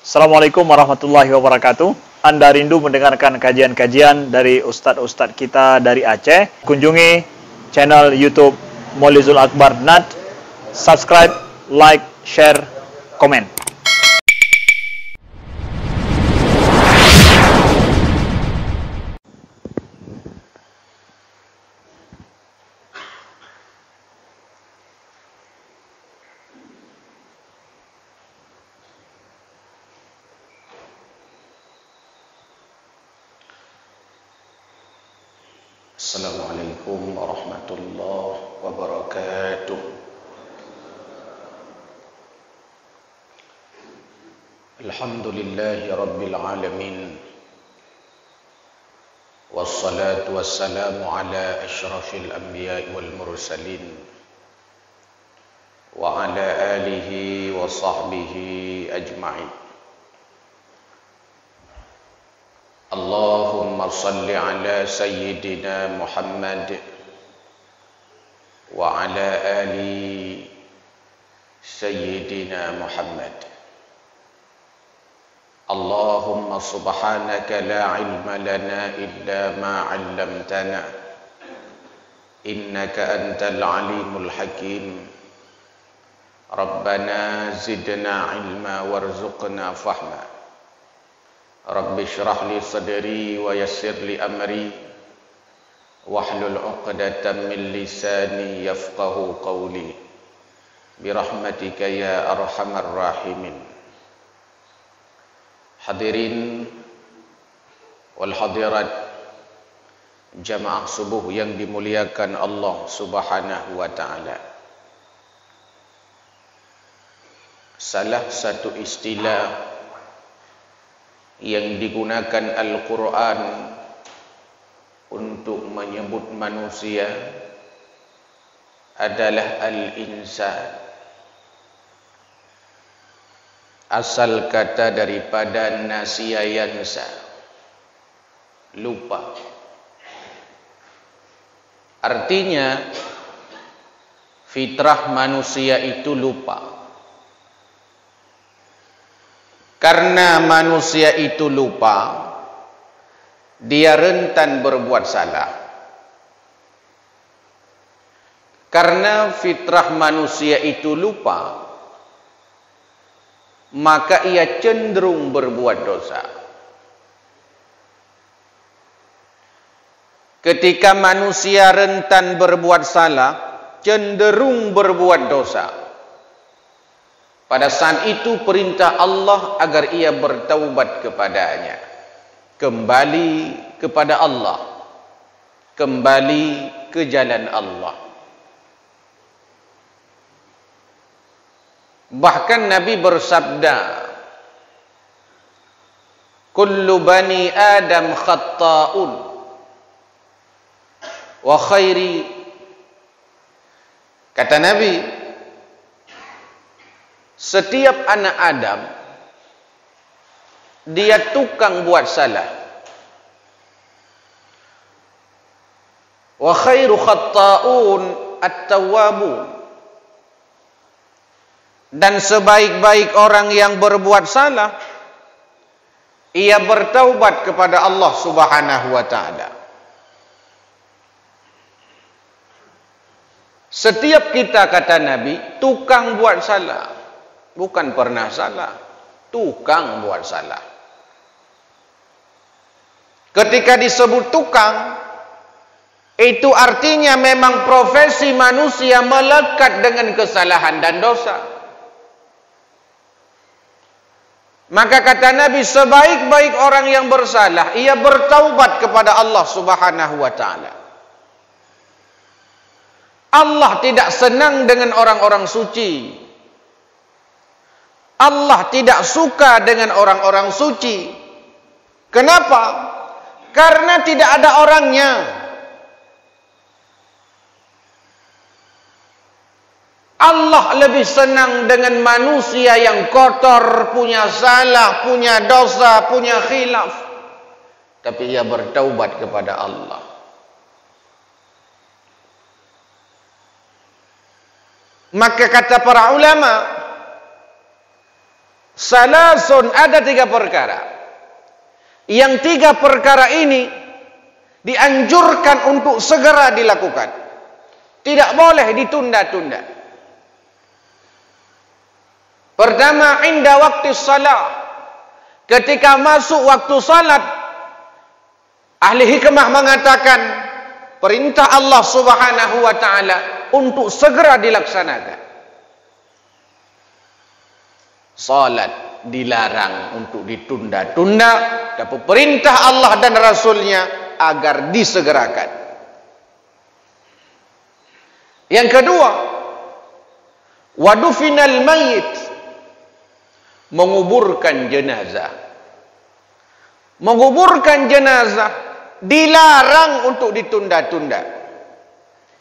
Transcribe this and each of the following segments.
Assalamualaikum warahmatullahi wabarakatuh. Anda rindu mendengarkan kajian-kajian dari ustadz-ustadz kita dari Aceh? Kunjungi channel YouTube Maulizul Akbar NAD. Subscribe, like, share, komen. Assalamualaikum warahmatullahi wabarakatuh. Alhamdulillahi rabbil alamin. Wassalatu wassalamu ala asyrafil anbiya'i wal mursalin wa ala alihi wa sahbihi ajma'in. Allahumma salli ala sayyidina Muhammad wa ala ali sayyidina Muhammad. Allahumma subhanaka la ilma lana illa ma 'allamtana innaka antal alimul hakim. Rabbana zidna ilma warzuqna fahma. Rabbi syrah li sadri wa yassir li amri wahlul 'uqdatam min lisani yafqahu qawli birahmatika ya arhamar rahimin. Hadirin wal hadirat jamaah subuh yang dimuliakan Allah Subhanahu wa taala. Salah satu istilah yang digunakan Al-Quran untuk menyebut manusia adalah al-insan. Asal kata daripada nasiya yansa, lupa. Artinya fitrah manusia itu lupa. Karena manusia itu lupa, dia rentan berbuat salah. Karena fitrah manusia itu lupa, maka ia cenderung berbuat dosa. Ketika manusia rentan berbuat salah, cenderung berbuat dosa, pada saat itu perintah Allah agar ia bertaubat kepadanya, kembali kepada Allah, kembali ke jalan Allah. Bahkan Nabi bersabda, kullu bani Adam khatta'un wa khairi, kata Nabi, setiap anak Adam dia tukang buat salah. Wa khairu khatta'un at-tawwabun, dan sebaik-baik orang yang berbuat salah ia bertaubat kepada Allah Subhanahu wa taala. Setiap kita, kata Nabi, tukang buat salah. Bukan pernah salah, tukang buat salah. Ketika disebut tukang, itu artinya memang profesi manusia melekat dengan kesalahan dan dosa. Maka kata Nabi, sebaik-baik orang yang bersalah, ia bertaubat kepada Allah Subhanahu wa ta'ala. Allah tidak senang dengan orang-orang suci. Allah tidak suka dengan orang-orang suci. Kenapa? Karena tidak ada orangnya. Allah lebih senang dengan manusia yang kotor, punya salah, punya dosa, punya khilaf, tapi ia bertaubat kepada Allah. Maka kata para ulama, Salasun, ada 3 perkara. Yang 3 perkara ini dianjurkan untuk segera dilakukan. Tidak boleh ditunda-tunda. Pertama, inda waktu salat. Ketika masuk waktu salat, ahli hikmah mengatakan perintah Allah Subhanahu wa taala untuk segera dilaksanakan. Salat dilarang untuk ditunda-tunda, tapi perintah Allah dan Rasulnya agar disegerakan. Yang kedua, wadufinal mayit, menguburkan jenazah. Menguburkan jenazah dilarang untuk ditunda-tunda.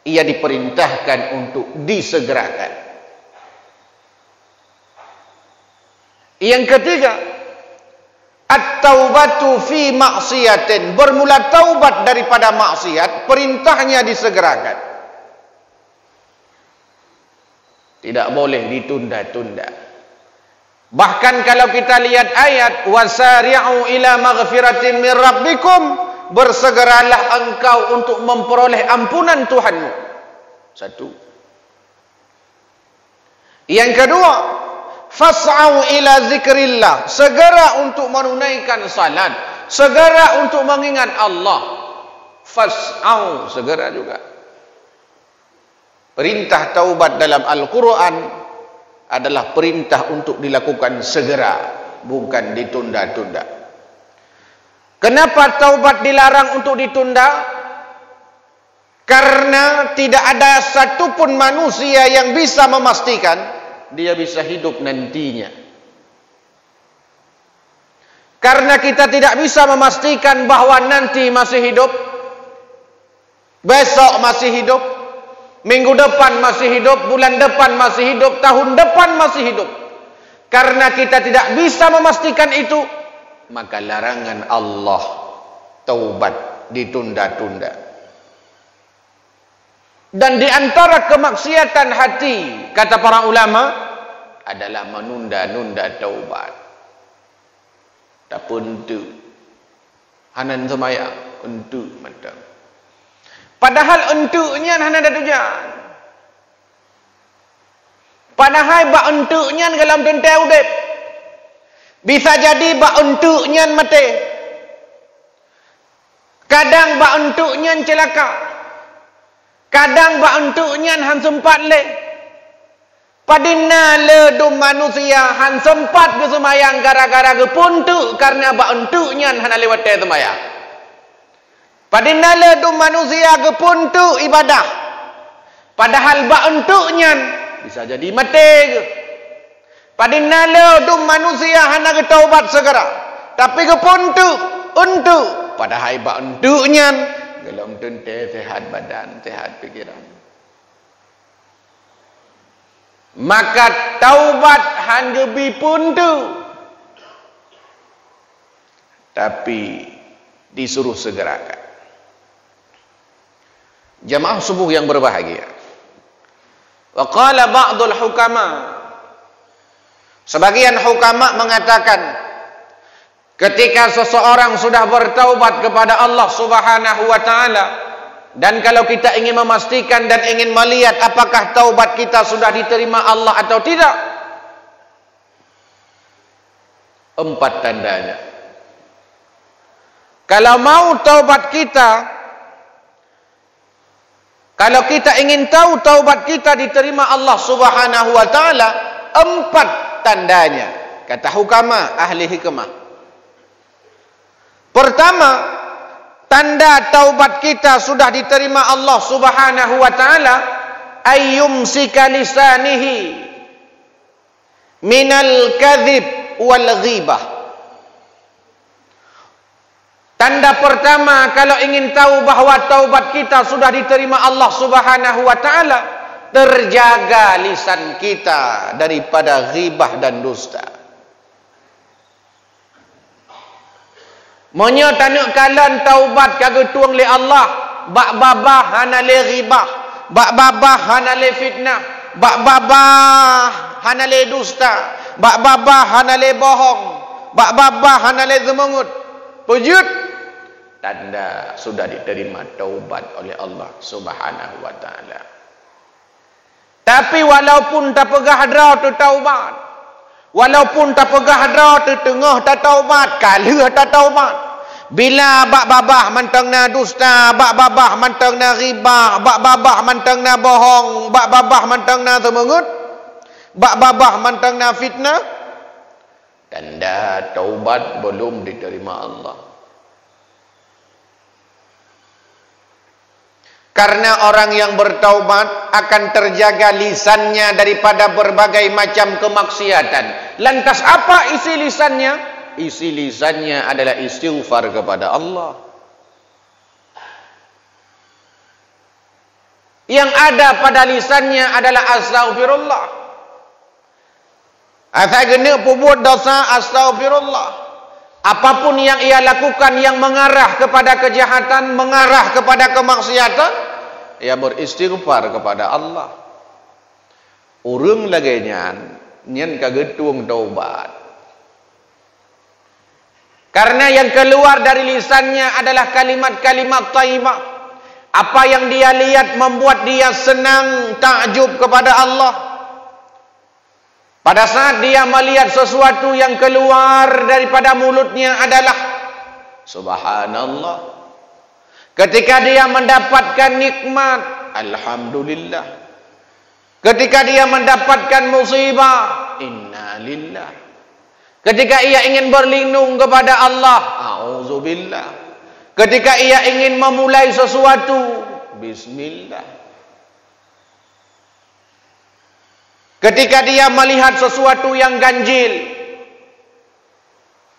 Ia diperintahkan untuk disegerakan. Yang ketiga, at-taubatu fi maksiatin, bermula taubat daripada maksiat, perintahnya disegerakan. Tidak boleh ditunda-tunda. Bahkan kalau kita lihat ayat wasari'u ila maghfiratin min rabbikum, bersegeralah engkau untuk memperoleh ampunan Tuhanmu. 1. Yang kedua, fas'au ila zikrillah, segera untuk menunaikan salat, segera untuk mengingat Allah. Fas'au, segera juga. Perintah taubat dalam Al-Quran adalah perintah untuk dilakukan segera, bukan ditunda-tunda. Kenapa taubat dilarang untuk ditunda? Karena tidak ada satupun manusia yang bisa memastikan dia bisa hidup nantinya. Karena kita tidak bisa memastikan bahwa nanti masih hidup, besok masih hidup, minggu depan masih hidup, bulan depan masih hidup, tahun depan masih hidup. Karena kita tidak bisa memastikan itu, maka larangan Allah taubat ditunda-tunda. Dan di antara kemaksiatan hati, kata para ulama, adalah menunda-nunda taubat. Tak puntu hanan semaya untuk macam. Padahal untuknya hanan ada tujuan. Padahal bak untuknya dalam tentang udip. Bisa jadi bak untuknya mati. Kadang bak untuknya celaka. Kadang bak untuknya han sempat le. Padinna le dum manusia han sempat ke semayang gara-gara ke puntuk karena bak untuknya han lewat semayang. Padinna le dum manusia ke puntuk ibadah. Padahal bak untuknya bisa jadi mati ke. Padinna le dum manusia han ke taubat segera. Tapi ke puntuk untuk padahal bak untuknya dalam tunte sehat badan, sehat pikiran. Maka taubat hanggebi puntu, tapi disuruh segerakan. Jamaah subuh yang berbahagia. Wa qala ba'dul hukama, sebagian hukama mengatakan, ketika seseorang sudah bertaubat kepada Allah Subhanahu wa taala, dan kalau kita ingin memastikan dan ingin melihat apakah taubat kita sudah diterima Allah atau tidak, 4 tandanya. Kalau mau taubat kita, kalau kita ingin tahu taubat kita diterima Allah Subhanahu wa taala, 4 tandanya, kata hukama ahli hikmah. Pertama, tanda taubat kita sudah diterima Allah Subhanahu wa taala, ayyumsika lisanihi minal kadhib wal ghibah. Tanda pertama kalau ingin tahu bahwa taubat kita sudah diterima Allah Subhanahu wa taala, terjaga lisan kita daripada ghibah dan dusta. Monya tanuk kalan taubat kagak tuang le Allah, bak babah hana le ghibah, bak babah hana le fitnah, bak babah hana le dusta, bak babah hanale bohong, bak babah hanale zemengut. Pujud, tanda sudah diterima taubat oleh Allah Subhanahu wa taala. Tapi walaupun tak pegah draw tu taubat, walaupun tak pegah draw tu tengah tak taubat, kala tak taubat. Bila bak babah mantangna dusta, bak babah mantangna riba, bak babah mantangna bohong, bak babah mantangna zemengut, bak babah mantangna fitnah, tanda taubat belum diterima Allah. Karena orang yang bertaubat akan terjaga lisannya daripada berbagai macam kemaksiatan. Lantas apa isi lisannya? Isi lisannya adalah istighfar kepada Allah. Yang ada pada lisannya adalah astaghfirullah. Asal kena perbuat dosa, astaghfirullah. Apapun yang ia lakukan yang mengarah kepada kejahatan, mengarah kepada kemaksiatan, ia beristighfar kepada Allah. Urang lagi nyan kagetung taubat. Karena yang keluar dari lisannya adalah kalimat-kalimat thayyibah. Apa yang dia lihat membuat dia senang, takjub kepada Allah. Pada saat dia melihat sesuatu yang keluar daripada mulutnya adalah subhanallah. Ketika dia mendapatkan nikmat, alhamdulillah. Ketika dia mendapatkan musibah, innalillah. Ketika ia ingin berlindung kepada Allah, a'udzubillah. Ketika ia ingin memulai sesuatu, bismillah. Ketika dia melihat sesuatu yang ganjil,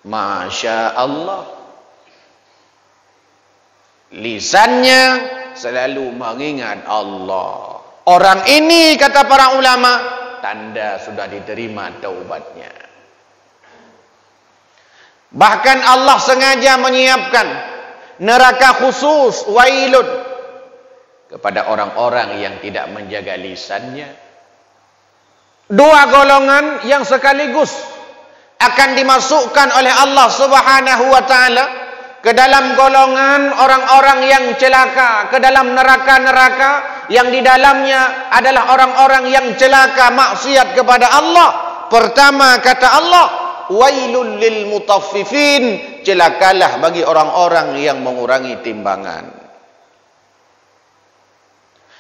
masya Allah. Lisannya selalu mengingat Allah. Orang ini, kata para ulama, tanda sudah diterima taubatnya. Bahkan Allah sengaja menyiapkan neraka khusus, wailun, kepada orang-orang yang tidak menjaga lisannya. Dua golongan yang sekaligus akan dimasukkan oleh Allah Subhanahu wa taala ke dalam golongan orang-orang yang celaka, ke dalam neraka-neraka yang di dalamnya adalah orang-orang yang celaka maksiat kepada Allah. Pertama, kata Allah, wailul lil mutaffifin, celakalah bagi orang-orang yang mengurangi timbangan.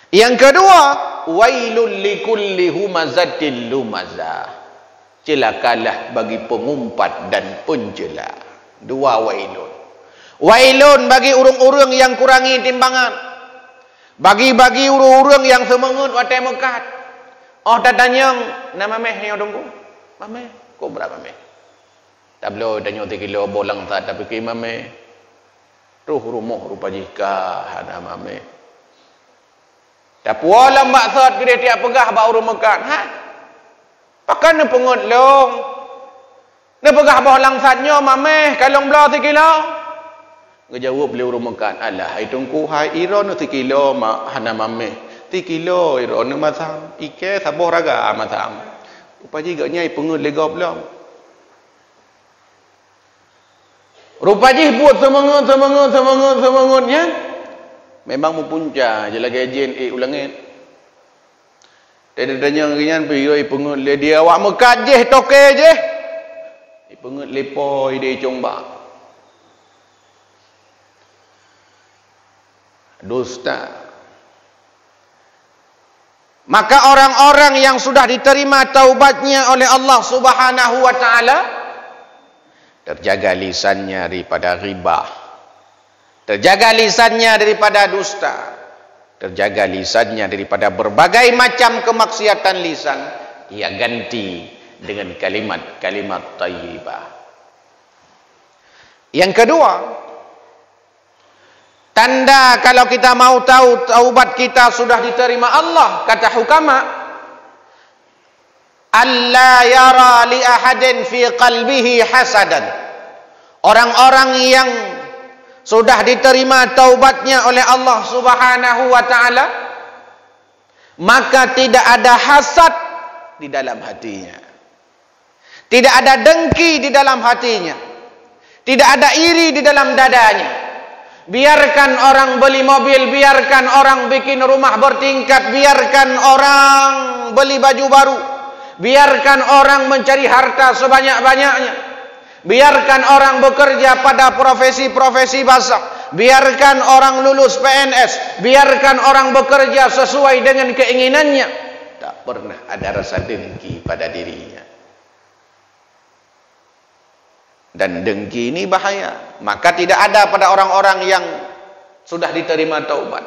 Yang kedua, wailul likulli humazatil lumazah, celakalah bagi pengumpat dan pencela. Dua wailun. Wailun bagi urang-urang yang kurangi timbangan, bagi urang-urang yang semengut watai mekat. Oh tatanyang nama meh yang tunggu mame kau berapa meh tablo danyo 3 kilo bolang tak tapi ke mame ruh rumuh rupa jika hana mame tapwala mbak sat gede tiap pegah ba urang mekat ha pakan ne pengut long ne pegah bolang satnyo mame kalong blau 3 kilo ngejawab beli urang mekat alah hai tungku hai iro no 3 kilo ma hana mame 3 kilo iro ne masam ike saboh raga masam upaji gaknya pengut legop long rupaji buat semangat-semangatnya memang mempunca je lagi ajen ulangin dadanya ngian pergi pengut le dia awak mekat je toke je pengut lepoi dia comba dusta. Maka orang-orang yang sudah diterima taubatnya oleh Allah Subhanahu wa taala terjaga lisannya daripada riba, terjaga lisannya daripada dusta, terjaga lisannya daripada berbagai macam kemaksiatan lisan, ia ganti dengan kalimat-kalimat thayyibah. Yang kedua, tanda kalau kita mau tahu taubat kita sudah diterima Allah, kata hukama, alla yara li ahadin fi qalbihi hasadan. Orang-orang yang sudah diterima taubatnya oleh Allah Subhanahu wa taala, maka tidak ada hasad di dalam hatinya. Tidak ada dengki di dalam hatinya. Tidak ada iri di dalam dadanya. Biarkan orang beli mobil, biarkan orang bikin rumah bertingkat, biarkan orang beli baju baru, biarkan orang mencari harta sebanyak-banyaknya, biarkan orang bekerja pada profesi-profesi basah, biarkan orang lulus PNS, biarkan orang bekerja sesuai dengan keinginannya. Tak pernah ada rasa dengki pada dirinya. Dan dengki ini bahaya. Maka tidak ada pada orang-orang yang sudah diterima taubat.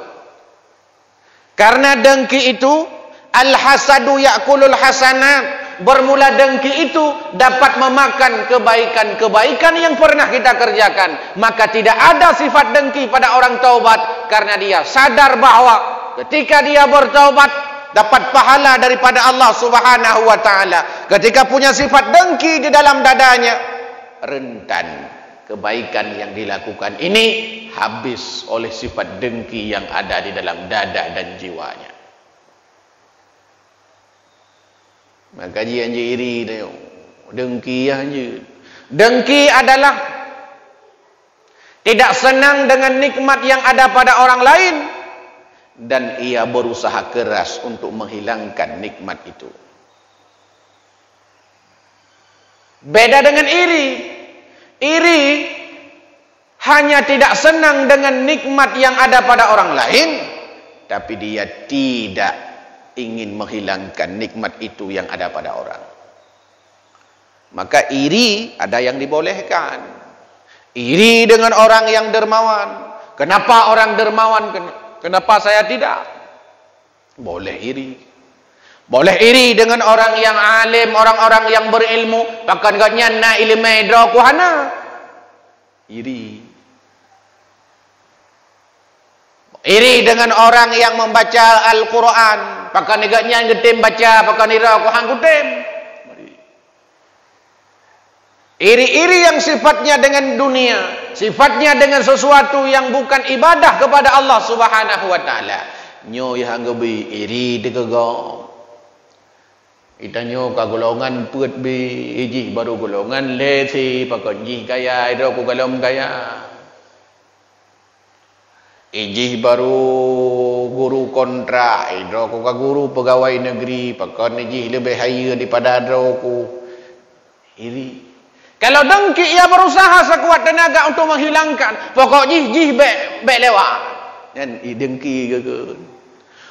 Karena dengki itu, al-hasadu ya'kulul hasanat. Bermula dengki itu dapat memakan kebaikan-kebaikan yang pernah kita kerjakan. Maka tidak ada sifat dengki pada orang taubat. Karena dia sadar bahwa ketika dia bertaubat, dapat pahala daripada Allah Subhanahu wa ta'ala. Ketika punya sifat dengki di dalam dadanya, rentan kebaikan yang dilakukan ini habis oleh sifat dengki yang ada di dalam dada dan jiwanya. Maka dia iri dengki aja. Dengki adalah tidak senang dengan nikmat yang ada pada orang lain dan ia berusaha keras untuk menghilangkan nikmat itu. Beda dengan iri. Iri hanya tidak senang dengan nikmat yang ada pada orang lain, tapi dia tidak ingin menghilangkan nikmat itu yang ada pada orang. Maka iri ada yang dibolehkan. Iri dengan orang yang dermawan. Kenapa orang dermawan? Kenapa saya tidak? Boleh iri. Boleh iri dengan orang yang alim, orang-orang yang berilmu, bahkan katnya na ilmu dra kuhana. Iri. Iri dengan orang yang membaca Al-Quran, bahkan katnya getem baca, bahkan ira kuhan gutem. Iri-iri yang sifatnya dengan dunia, sifatnya dengan sesuatu yang bukan ibadah kepada Allah Subhanahu wa taala. Nyo yang gebi iri degegong. Itanyo ka golongan puat be iji baru golongan lesi pakon ji kaya ida ku galom kaya. Iji baru guru kontra ida ku ka guru pegawai negeri pakon iji lebih haya daripada ku. Iri. Kalau dengki ia berusaha sekuat tenaga untuk menghilangkan. Pokok ji be lewat. Dan dengki geun.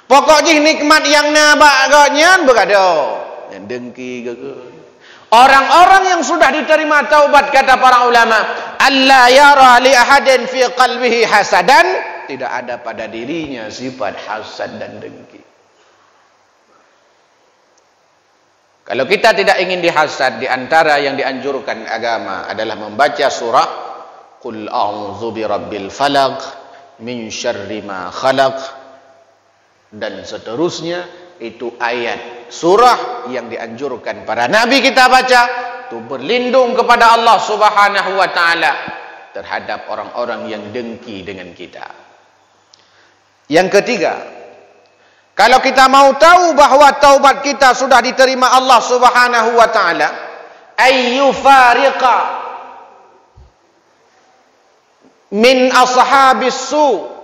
Pokok ji nikmat yang nabak ganyan berada. Dan dengki geun. Orang-orang yang sudah diterima taubat kata para ulama, alla yara li ahadin fi qalbihi hasadan, tidak ada pada dirinya sifat hasad dan dengki. Kalau kita tidak ingin dihasad, di antara yang dianjurkan agama adalah membaca surah Qul a'udzu birabbil falaq min syarri ma khalaq dan seterusnya. Itu ayat surah yang dianjurkan para nabi kita baca untuk berlindung kepada Allah Subhanahu wa taala terhadap orang-orang yang dengki dengan kita. Yang ketiga, kalau kita mau tahu bahwa taubat kita sudah diterima Allah Subhanahu wa taala, ayyufariqa min ashabis su.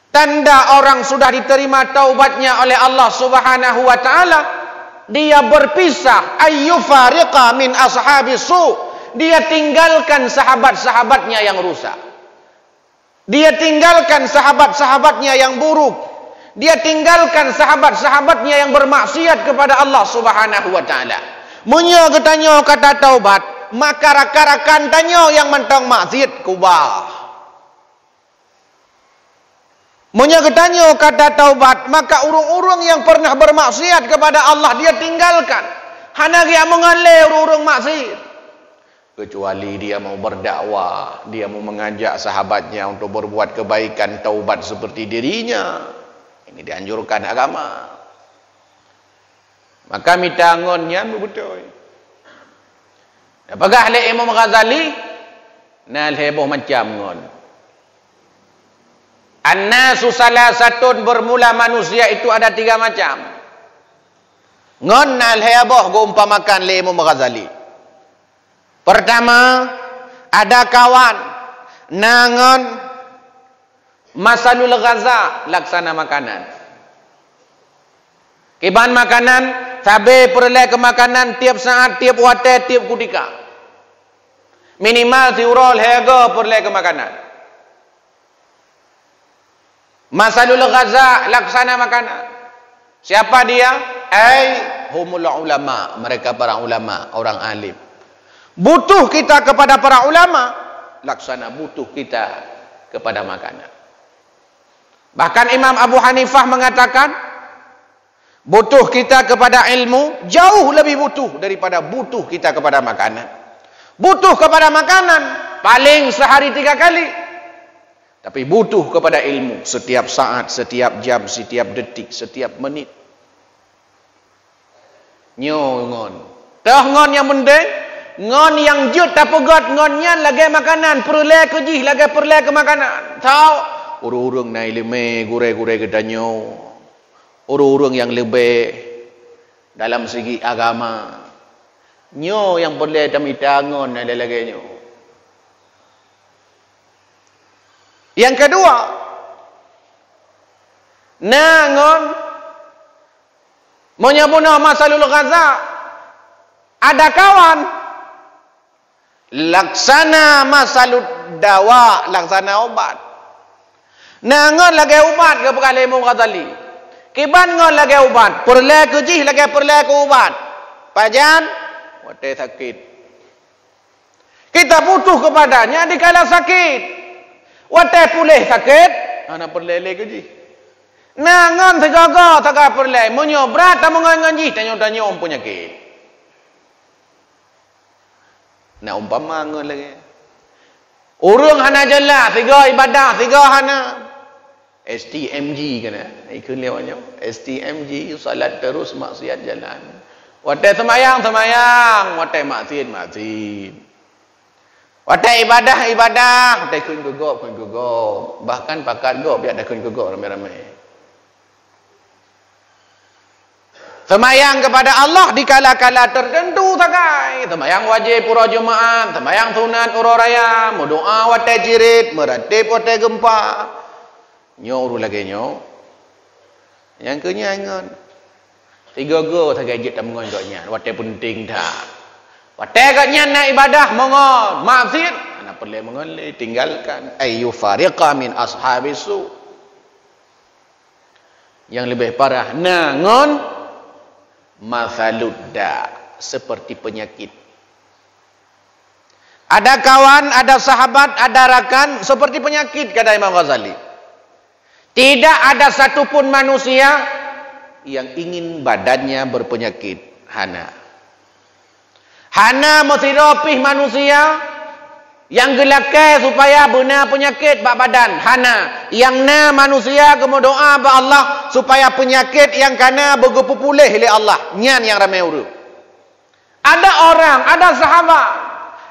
Tanda orang sudah diterima taubatnya oleh Allah Subhanahu wa taala, dia berpisah, ayyufariqa min ashabis su. Dia tinggalkan sahabat-sahabatnya yang rusak. Dia tinggalkan sahabat-sahabatnya yang buruk. Dia tinggalkan sahabat-sahabatnya yang bermaksiat kepada Allah Subhanahu wa taala. Munya getanyo kata taubat, maka rakan-rakan tanyo yang mentang maksiat kubah. Menyagetannya kata taubat, maka urung-urung yang pernah bermaksiat kepada Allah dia tinggalkan. Hana dia mengalih urung-urung maksiat. Kecuali dia mau berdakwah, dia mau mengajak sahabatnya untuk berbuat kebaikan, taubat seperti dirinya. Ini dianjurkan agama. Maka mitangonnya betul. Apakah oleh Imam Ghazali? Nah, heboh macam ngon. An-nasu salasatun, bermula manusia itu ada 3 macam. Ngon nal hebah go umpamakan le Imam Ghazali. Pertama, ada kawan nangon masalul ghaza laksana makanan. Kiban makanan, sabe perle ke makanan tiap saat, tiap waktu, tiap ketika. Minimal tiurol hega perle ke makanan. Masalul ghaza laksana makanan. Siapa dia? Humul ulama, mereka para ulama, orang alim. Butuh kita kepada para ulama, laksana butuh kita kepada makanan. Bahkan Imam Abu Hanifah mengatakan, butuh kita kepada ilmu jauh lebih butuh daripada butuh kita kepada makanan. Butuh kepada makanan paling sehari 3 kali, tapi butuh kepada ilmu setiap saat, setiap jam, setiap detik, setiap menit. Ngon. Tah ngon yang penting, ngon yang jut tak pegat, ngon nyan lagi makanan, perle ke jih lagi perle ke makanan. Tahu? Urung-urung nai leme gure-gure gedanyo. Urung-urung yang lebih dalam segi agama. Nyo yang perle tamita ngon nai lagi nyo. Yang kedua, nangon menyebutnya masalul ghaza. Ada kawan laksana masalud dawa, laksana obat. Nangon lagi ubat ke bekal Imam Ghazali. Kiban ngon lagi ubat, perle ke jih lagi perle ke ubat. Pajan wate sakit. Kita butuh kepadanya dikala sakit. Wate pulih sakit, ana perle ke jih. Nangan segaga taga perle munyo berat ta mengan jih tanyo penyakit. Nak umpama ngon lagi. Urung hana jelas 3 ibadah 3 hana. STMG kena. Ikut lewatnya. STMG salat terus maksiat jalan. Watai semayang, watai maksiat. Watai ibadah, watai kun gugop. Bahkan pakat gop biar dah kun gugop ramai-ramai. Semayang kepada Allah di kala-kala tertentu sakai. Semayang wajib pura Jumaat, semayang sunat uro raya, berdoa watai jirit, meratib watai gempa. Nyo lagi nyo. Yang kenyangan. 3 go sakai jit mengon gaknya. Watai penting dah. Watai gaknya nak ibadah mengon, maksiat, ana perlu mengon tinggalkan. Ayyufariqa min ashabisu. Yang lebih parah nangon masaludda, seperti penyakit. Ada kawan, ada sahabat, ada rakan seperti penyakit, kata Imam Ghazali. Tidak ada satupun manusia yang ingin badannya berpenyakit. Hana mesti rapih manusia yang gelakai supaya benar penyakit bak badan. Hana yang na manusia kemo doa ba Allah supaya penyakit yang kana begupu pulih oleh Allah. Nyan yang ramai urut. Ada orang, ada sahabat,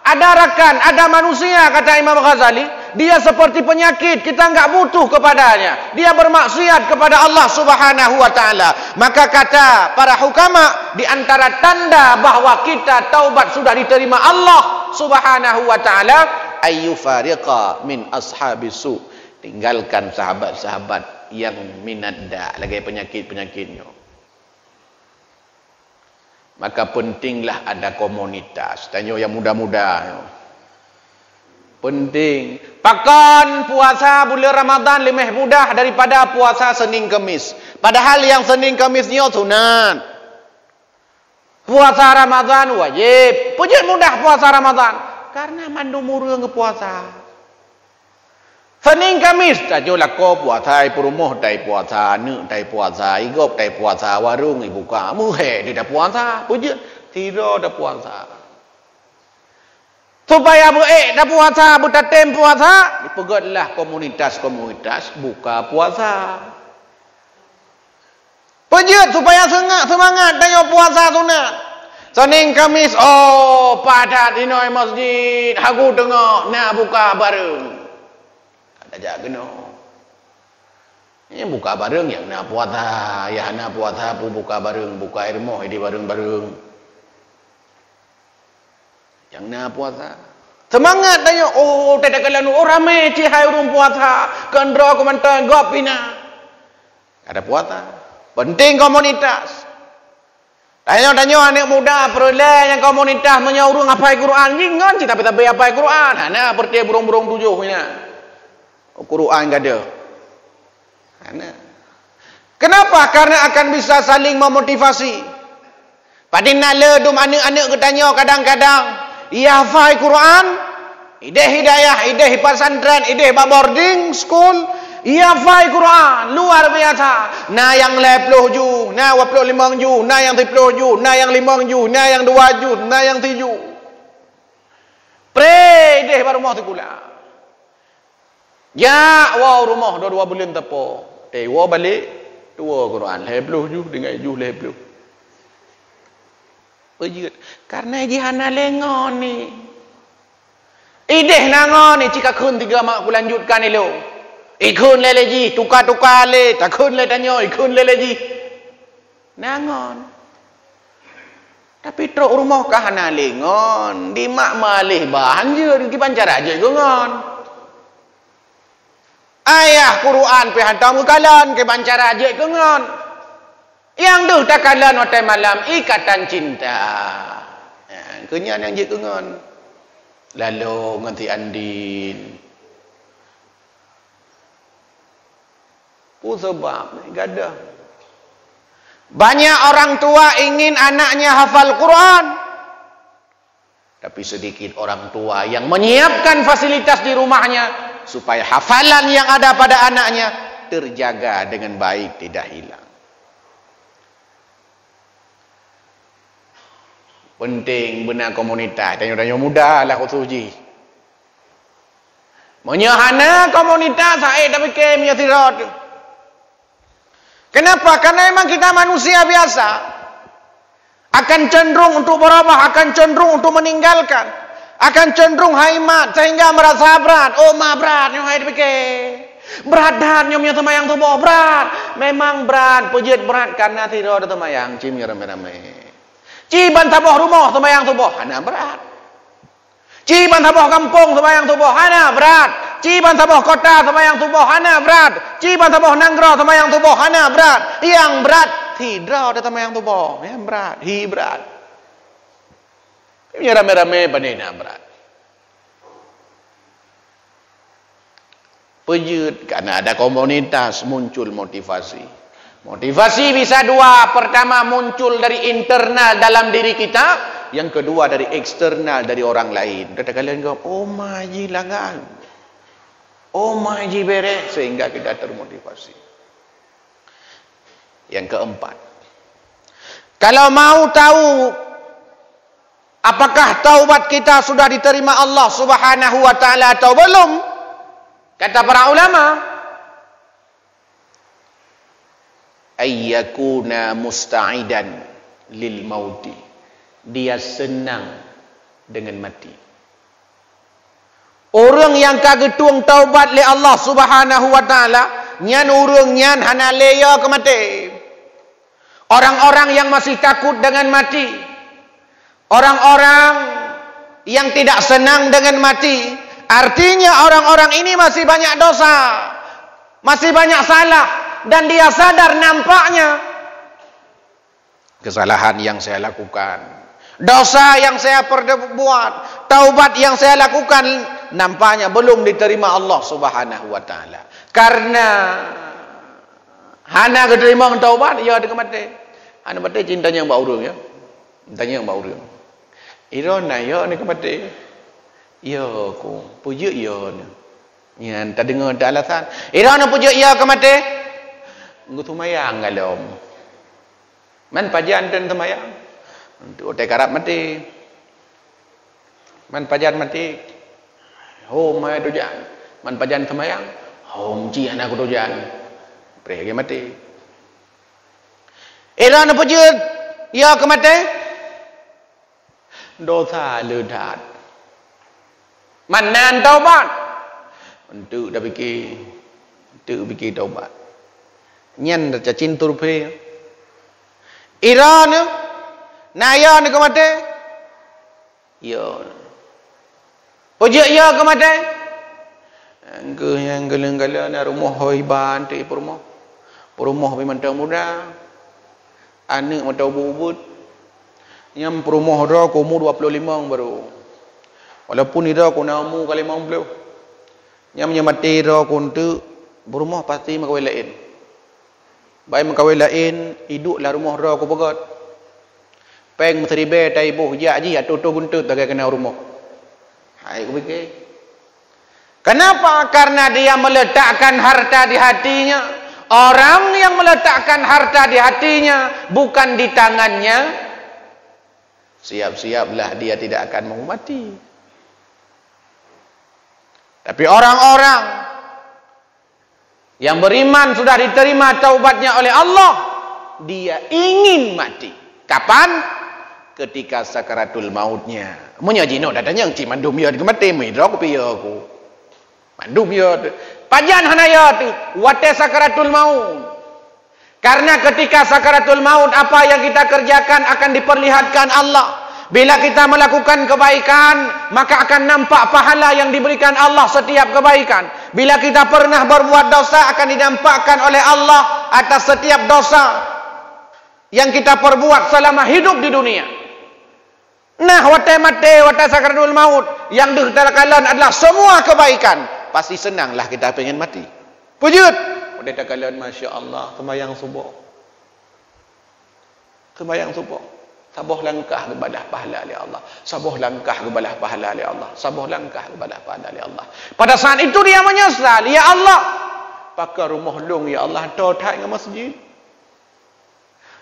ada rakan, ada manusia, kata Imam Ghazali, dia seperti penyakit, kita enggak butuh kepadanya. Dia bermaksiat kepada Allah Subhanahu wa taala. Maka kata para hukama, di antara tanda bahawa kita taubat sudah diterima Allah Subhanahu wa taala, ayyufariqa min ashabisu, tinggalkan sahabat-sahabat yang minadda, lagi penyakit-penyakitnya. Maka pentinglah ada komunitas. Tanya yang muda-muda. Penting. Pakan puasa bulan Ramadan lebih mudah daripada puasa Senin Kamis. Padahal yang Senin Kamisnya sunat. Puasa Ramadan wajib. Pujian mudah puasa Ramadan. Karena mandu murung ke puasa. Senin Kamis tajulah ko puasa perumuh tai puasa nu tai puasa igop tai puasa warung ibuka muhe dia puasa pujian tidak ada puasa supaya dah puasa butatem puasa dipegatlah komunitas-komunitas buka puasa pujian supaya semangat tanya puasa sunat Senin Kamis padat di noi masjid hagu tengok nak buka bareng. Ada kena. Ini buka bareng yang nak puasa, ya nak puasa pun buka bareng, buka air moh ini bareng-bareng. Yang nak puasa. Semangat tanya, oh tak ada kalau ramai cihai urung puasa, kendra komentar gop pina. Ada puasa. Penting komunitas. Tanya-tanya anak muda peroleh yang komunitas menyaurung apa Quran jingan cita tapi apa Quran. Hana perti burung-burung tujuh punya. Quran enggak ada. Hana. Kenapa? Karena akan bisa saling memotivasi. Padahal ledum anak-anak ketanya kadang-kadang, ia hafal Quran, ide hidayah, ide pesantren, ide boarding school, ia hafal Quran luar biasa. Na yang 20 ju, na 25 ju, na yang 30 ju, na yang 5 ju, na yang 2 ju, na yang 7. Pray deh baru mau sekolah. Ya, wow rumah 2 bulan tepo. Wow balik 2 Quran 20 ju dengan ju 20. Pejut. Karena jihana lengon ni. Ideh nangon ni jika kun 3 mak ku lanjutkan ni lo. Ikun leleji, tukar-tukar le, takun le tanya, ikun leleji. Nangon. Tapi truk rumah kahana lengon, di mak malih bahan je, di pancar aja gengon. Ayah Quran pe hantam kalan ke pancar aja gengon. Yang duh tak kalan hotel malam ikatan cinta. Kenyan yang je gengon. Lalu nganti andin. Sebab gadah. Banyak orang tua ingin anaknya hafal Quran. Tapi sedikit orang tua yang menyiapkan fasilitas di rumahnya supaya hafalan yang ada pada anaknya terjaga dengan baik, tidak hilang. Penting benar komunitas. Tanya-tanya muda lah kutuji. Menyahana komunitas saya tapi ke menyasirat. Kenapa? Karena memang kita manusia biasa. Akan cenderung untuk berubah, akan cenderung untuk meninggalkan. Akan cenderung haimat sehingga merasa berat. Oh mah berat, yang hai dipikir. Berat dan nyomnya temayang tubuh berat. Memang berat, pejit berat karena tidak ada temayang. Cimnya rame-rame. Ciban tabuh rumah temayang tubuh, hana berat. Ciban tabuh kampung temayang tubuh, hana berat. Ciban tabuh kota temayang tubuh, hana berat. Ciban tabuh nanggro temayang tubuh, hana berat. Yang berat hidra ada temayang tubuh, yang berat, hi berat. Ini rame-rame panina berat. Pejut karena ada komunitas muncul motivasi. Motivasi bisa dua. Pertama muncul dari internal dalam diri kita, yang kedua dari eksternal dari orang lain. Kata kalian kau, oh maji langan, oh maji beres, sehingga kita termotivasi. Yang keempat, kalau mau tahu apakah taubat kita sudah diterima Allah Subhanahu wa taala atau belum, kata para ulama, ayyakuna musta'idan lil mauti. Dia senang dengan mati. Orang yang kagetung taubat li Allah Subhanahu wa taala, nyan urang nyan hana leya ke mati. Orang-orang yang masih takut dengan mati, orang-orang yang tidak senang dengan mati, artinya orang-orang ini masih banyak dosa, masih banyak salah, dan dia sadar nampaknya kesalahan yang saya lakukan, dosa yang saya perbuat, taubat yang saya lakukan nampaknya belum diterima Allah Subhanahu wa taala. Karena hana keterima taubat ya dengan mati. Hana mati cintanya yang baurung ya. Cintanya yang baurung. Irona ya ni ke mati. Ya ku pujuk ya ni. Yang tak dengar tak alasan. Irona pujuk ya ke mati. Ngutu mayang galom. Man pajan dan temayang. Untuk otak karap mati. Man pajan mati. Hom mai tujan. Man pajan temayang. Hom ci anak tujan. Pergi mati. Irana pujud ya ke mati. Dosa ledat. Manan taubat. Untuk dah fikir taubat. Nyan dah cacing turpe. Iran naya ni kemate. Ya. Pojok ya kemate. Angge yang geleng-geleng rumah hoiban ti rumah. Rumah pi mantau muda. Anak mantau bubut. Nyam rumah dah aku umur 25 baru. Walaupun ida aku namu kali 50. Nyam mati dah aku untuk berumah pasti makawin lain. Baik makawin lain, hiduplah rumah dah aku pegat. Peng seribe tai buh jak ji atau guntut tak kena rumah. Hai aku fikir. Kenapa? Karena dia meletakkan harta di hatinya. Orang yang meletakkan harta di hatinya bukan di tangannya, siap-siaplah dia tidak akan mau mati. Tapi orang-orang yang beriman sudah diterima taubatnya oleh Allah, dia ingin mati. Kapan? Ketika sakaratul mautnya. Menyajino datanya yang cimandum ya mati midra aku piye aku. Mandum ya. Pajan hanaya tu wate sakaratul maut. Karena ketika sakaratul maut apa yang kita kerjakan akan diperlihatkan Allah. Bila kita melakukan kebaikan, maka akan nampak pahala yang diberikan Allah setiap kebaikan. Bila kita pernah berbuat dosa, akan didampakkan oleh Allah atas setiap dosa yang kita perbuat selama hidup di dunia. Nah, wate mate, wate sakaratul maut, yang dikatakan adalah semua kebaikan. Pasti senanglah kita pengen mati. Pujud. Wate takalan Masya Allah, sembahyang subuh. Sembahyang subuh. Sabuh langkah kepada pahala oleh Allah. Sabuh langkah kepada pahala oleh Allah. Sabuh langkah kepada pahala oleh Allah. Pada saat itu dia menyesal. Ya Allah, pakai rumah long ya Allah totak dengan masjid.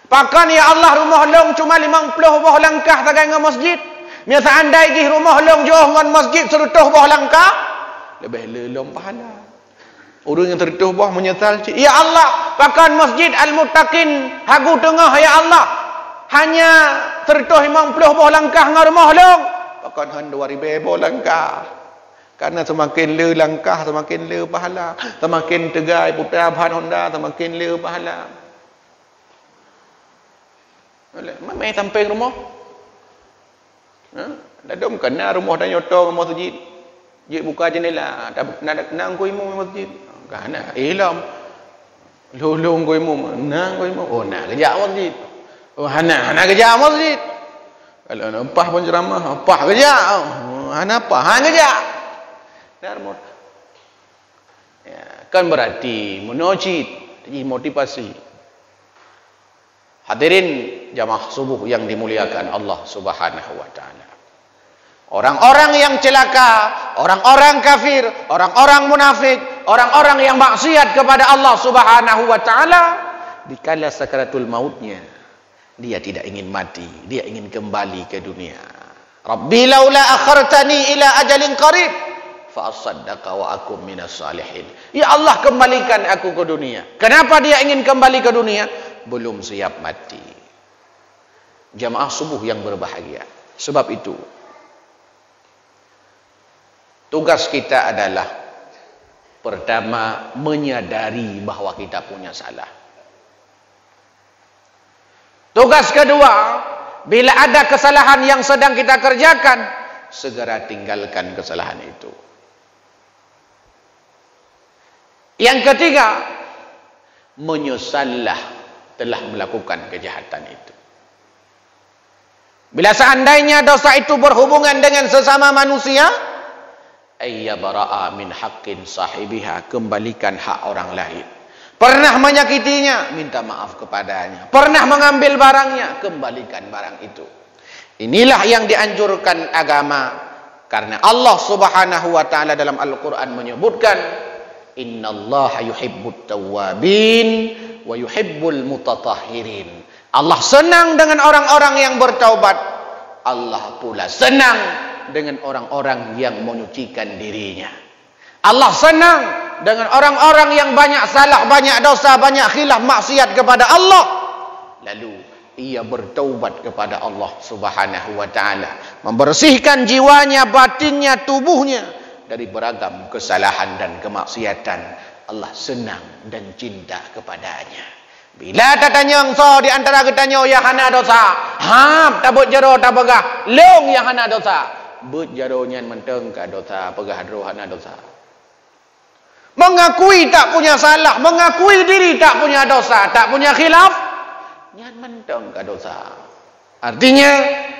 Pakan ya Allah rumah long cuma 50 buah langkah tak dengan masjid. Biasa andai pergi rumah long jauh dengan masjid 100 buah langkah, lebih lelom pahala. Orang yang tertuh buah menyesal. Ya Allah, pakan masjid Al-Muttaqin hagu tengah ya Allah. Hanya tertuh 50 buah langkah dengan rumah long. Pakan han 2000 buah langkah. Karena semakin le langkah, semakin le pahala. Semakin tegai putar bahan Honda, semakin le pahala. Mamai sampai rumah. Dadom kena rumah dan nyoto dengan masjid. Dia buka jendela, nak nang ko imam masjid. Kana ilam. Lulung ko imam, nang ko imam. Oh nak kerja masjid. Oh hana kerja masjid. Kalau nampak pun ceramah, apa kerja? Hana apa? Han kerja. Darmut. Ya, kan berarti menojid, jadi motivasi. Hadirin jamaah subuh yang dimuliakan Allah Subhanahu wa taala. Orang-orang yang celaka, orang-orang kafir, orang-orang munafik, orang-orang yang maksiat kepada Allah Subhanahu wa taala, dikala sakaratul mautnya, dia tidak ingin mati, dia ingin kembali ke dunia. Rabbi laula akhartani ila ajalin qarib fa asaddaqa wa akum minas salihin. Ya Allah, kembalikan aku ke dunia. Kenapa dia ingin kembali ke dunia? Belum siap mati. Jamaah subuh yang berbahagia. Sebab itu tugas kita adalah pertama menyadari bahwa kita punya salah. Tugas kedua, bila ada kesalahan yang sedang kita kerjakan, segera tinggalkan kesalahan itu. Yang ketiga, menyesallah telah melakukan kejahatan itu. Bila seandainya dosa itu berhubungan dengan sesama manusia, ayya bara'a min haqqin sahibiha, kembalikan hak orang lain. Pernah menyakitinya, minta maaf kepadanya. Pernah mengambil barangnya, kembalikan barang itu. Inilah yang dianjurkan agama. Karena Allah Subhanahu wa taala dalam Al-Qur'an menyebutkan, innallaha yuhibbut tawwabin wa yuhibbul mutatahhirin. Allah senang dengan orang-orang yang bertaubat. Allah pula senang dengan orang-orang yang menyucikan dirinya. Allah senang dengan orang-orang yang banyak salah, banyak dosa, banyak khilaf, maksiat kepada Allah. Lalu ia bertaubat kepada Allah Subhanahu wa taala, membersihkan jiwanya, batinnya, tubuhnya dari beragam kesalahan dan kemaksiatan. Allah senang dan cinta kepadanya. Bila tak tanya so di antara ketanya yang hana dosa, tak buat jaro tak pegah, long yang hana dosa. Buat jaro nyan menteng ka dosa, pegah roh hana dosa. Mengakui tak punya salah, mengakui diri tak punya dosa, tak punya khilaf, nyan menteng ka dosa. Artinya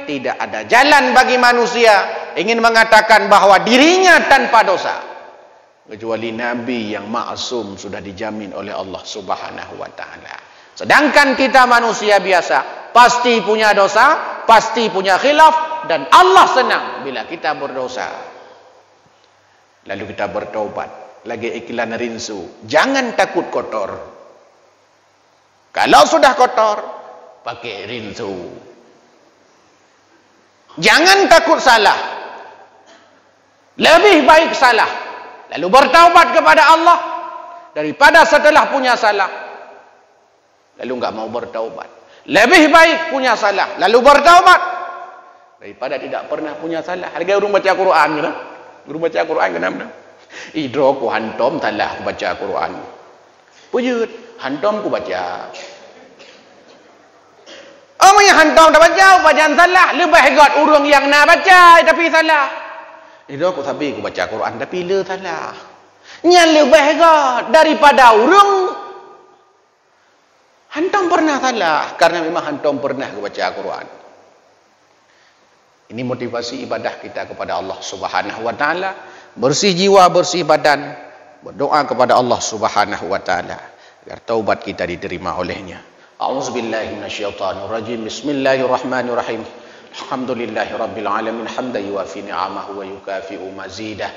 tidak ada jalan bagi manusia ingin mengatakan bahawa dirinya tanpa dosa. Kecuali Nabi yang maksum sudah dijamin oleh Allah Subhanahu wa ta'ala. Sedangkan kita manusia biasa, pasti punya dosa, pasti punya khilaf, dan Allah senang bila kita berdosa. Lalu kita bertaubat. Lagi iklan rinsu. Jangan takut kotor. Kalau sudah kotor, pakai rinsu. Jangan takut salah. Lebih baik salah lalu bertaubat kepada Allah daripada setelah punya salah lalu enggak mau bertaubat. Lebih baik punya salah lalu bertaubat daripada tidak pernah punya salah. Harga urung baca Quran kan? Urung baca Quran kenapa? Idro ku hantom salah ku baca Quran. Pujut hantom ku baca. Oh yang hantom tak baca bacaan salah. Lebih hebat urung yang nak baca tapi salah. Itu aku sabi aku baca Quran tapi le salah. Nyan lebih hebat daripada urung hantam pernah salah karena memang hantam pernah aku baca Quran. Ini motivasi ibadah kita kepada Allah Subhanahu wa taala, bersih jiwa, bersih badan, berdoa kepada Allah Subhanahu wa taala agar taubat kita diterima olehnya. A'udzubillahi minasyaitonirrajim. Bismillahirrahmanirrahim. Alhamdulillahi Rabbil Alamin hamdan yuafi ni'amahu wa yukafi'u mazidah.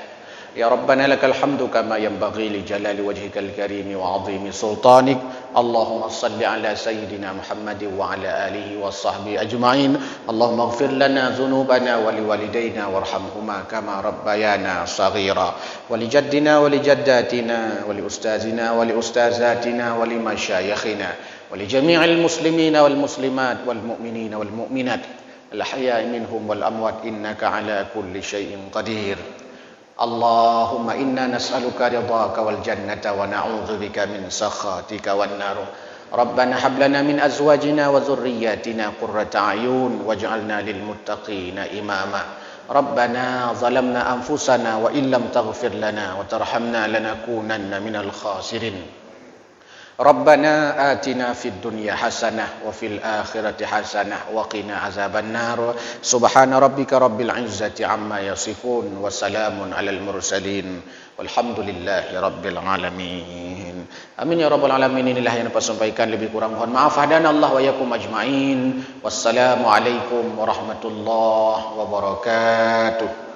Ya Rabbana lakal hamdu kama yanbaghi li jalali wajhikal karimi wa 'azimi sultanik. Allahumma salli ala sayyidina Muhammadin wa ala alihi wa sahbihi ajma'in. Allahumma ighfir lana dhunubana wa liwalidayna warhamhuma kama rabbayana saghira. Wa li jaddina wa li jaddatina wa li ustazina wa li ustazatina wa li masyayikhina wa li jami'il muslimina wal muslimat wal mu'minina wal mu'minat al-ahya'i minhum wal amwat innaka ala kulli syai'in qadir. Allahumma inna nas'aluka ridhaka wal jannata wa na'udzubika min sakhatika wan nar. Rabbana hab lana min azwajina wa dhurriyyatina qurrata a'yun waj'alna lil muttaqina imama. Rabbana zalamna anfusana wa illam taghfir lana wa tarhamna lanakunanna minal khasirin. Rabbana atina fid dunya hasanah wa fil akhirati hasanah wa qina azaban nar. Subhana rabbika rabbil izzati amma yasifun wa salamun alal mursalin walhamdulillahi rabbil alamin. Amin ya rabbal alamin. Inilah yang dapat sampaikan, lebih kurang mohon maaf. Hadanallahu wa yakum ajmain. Wassalamu alaikum warahmatullahi wabarakatuh.